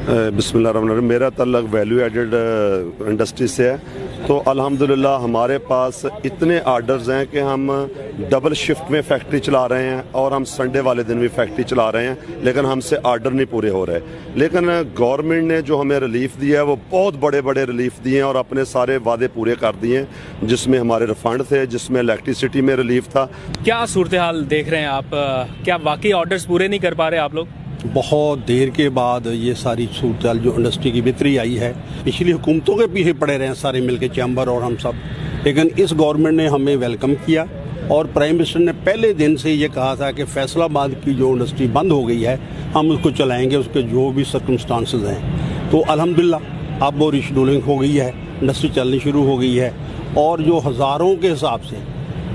बिस्मिल्लाहिर्रहमानिर्रहीम। मेरा तल्लक value added industry से है, तो अल्हम्दुलिल्लाह हमारे पास इतने आर्डर्स हैं कि हम डबल शिफ्ट में फैक्ट्री चला रहे हैं और हम संडे वाले दिन भी फैक्ट्री चला रहे हैं, लेकिन हमसे आर्डर नहीं पूरे हो रहे। लेकिन गवर्नमेंट ने जो हमें रिलीफ दिया है वो बहुत बड़े बड़े रिलीफ दिए हैं और अपने सारे वादे पूरे कर दिए हैं, जिसमें हमारे रिफंड थे, जिसमें इलेक्ट्रिसिटी में रिलीफ था। क्या सूरत हाल देख रहे हैं आप? क्या वाकई ऑर्डर्स पूरे नहीं कर पा रहे आप लोग? बहुत देर के बाद ये सारी सूरत जो इंडस्ट्री की बिक्री आई है, पिछली हुकूमतों के पीछे पड़े रहे हैं सारे मिलके चैम्बर और हम सब, लेकिन इस गवर्नमेंट ने हमें वेलकम किया और प्राइम मिनिस्टर ने पहले दिन से ये कहा था कि फैसलाबाद की जो इंडस्ट्री बंद हो गई है हम उसको चलाएंगे, उसके जो भी सर्कमस्टांसेस हैं। तो अल्हम्दुलिल्लाह अब वो रिशेड्यूलिंग हो गई है, इंडस्ट्री चलनी शुरू हो गई है और जो हज़ारों के हिसाब से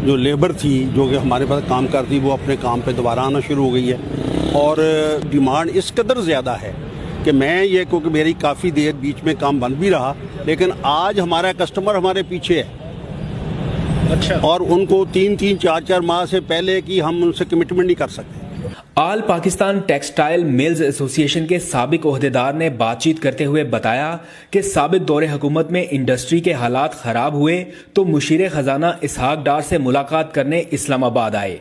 जो लेबर थी जो कि हमारे पास काम करती वो अपने काम पे दोबारा आना शुरू हो गई है। और डिमांड इस कदर ज़्यादा है कि मैं ये, क्योंकि मेरी काफ़ी देर बीच में काम बंद भी रहा, लेकिन आज हमारा कस्टमर हमारे पीछे है। अच्छा। और उनको 3-3, 4-4 माह से पहले की हम उनसे कमिटमेंट नहीं कर सकते। आल पाकिस्तान टेक्सटाइल मिल्स एसोसिएशन के साबिक ओहदेदार ने बातचीत करते हुए बताया कि साबिक दौरे हुकूमत में इंडस्ट्री के हालात खराब हुए तो मुशीर खजाना इसहाक डार से मुलाकात करने इस्लामाबाद आए।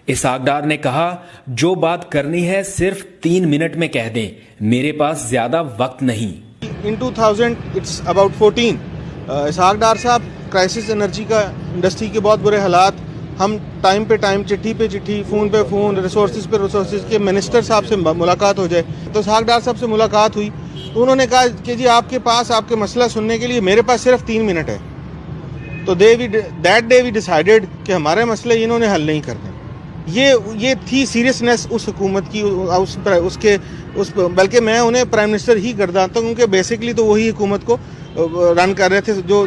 इसहाक डार ने कहा, जो बात करनी है सिर्फ 3 मिनट में कह दें, मेरे पास ज्यादा वक्त नहीं। In 2000 it's about 14 इसहाक डार साहब, क्राइसिस एनर्जी का इंडस्ट्री के बहुत बुरे हालात, हम टाइम पे टाइम, चिट्ठी पे चिट्ठी, फ़ोन पे फ़ोन, रिसोर्सेज पे रिसोर्सेज के मिनिस्टर साहब से मुलाकात हो जाए। तो इसहाक डार साहब से मुलाकात हुई तो उन्होंने कहा कि जी आपके पास आपके मसला सुनने के लिए मेरे पास सिर्फ 3 मिनट है। तो दैट डे वी डिसाइडेड कि हमारे मसले इन्होंने हल नहीं करने। ये थी सीरियसनेस उस हुकूमत की, बल्कि मैं उन्हें प्राइम मिनिस्टर ही गर्दानता हूँ क्योंकि बेसिकली तो वही हुकूमत को रन कर रहे थे। जो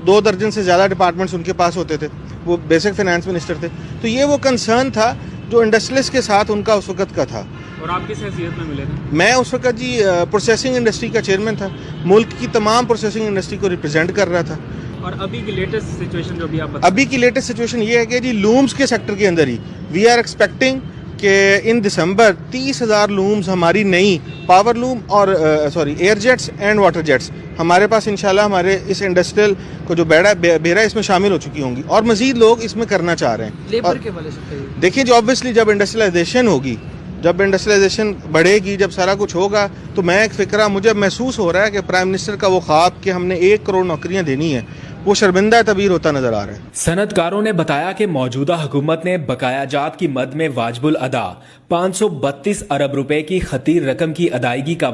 2 दर्जन से ज़्यादा डिपार्टमेंट्स उनके पास होते थे, वो बेसिक फाइनेंस मिनिस्टर थे। तो ये वो कंसर्न था जो इंडस्ट्रियलिस्ट के साथ उनका उस वक्त का था। और आप किस हैसियत में मिले थे? मैं उस वक्त जी प्रोसेसिंग इंडस्ट्री का चेयरमैन था, मुल्क की तमाम प्रोसेसिंग इंडस्ट्री को रिप्रेजेंट कर रहा था। और अभी की लेटेस्ट सिचुएशन जो भी आप बता, अभी की लेटेस्ट सिचुएशन ये है कि जी लूम्स के सेक्टर के अंदर ही वी आर एक्सपेक्टिंग कि इन दिसंबर 30,000 लूम्स हमारी नई पावर लूम और air jets and water jets हमारे पास इंशाल्लाह हमारे इस इंडस्ट्रियल को जो बेरा इसमें शामिल हो चुकी होंगी और मजीद लोग इसमें करना चाह रहे हैं। लेबर के वाले से देखिए, जो ऑब्वियसली जब इंडस्ट्रियलाइजेशन होगी, जब इंडस्ट्रियलाइजेशन बढ़ेगी, जब सारा कुछ होगा, तो मैं एक फिक्रा मुझे महसूस हो रहा है कि प्राइम मिनिस्टर का वो ख्वाब कि हमने 1 करोड़ नौकरियां देनी है, वो शर्मिंदा तबीर होता नजर आ रहा है। सनतकारों ने बताया कि मौजूदा हुकूमत ने बकाया जात की मद में वाजिबुल अदा 532 अरब रुपए की खतीर रकम की अदायगी का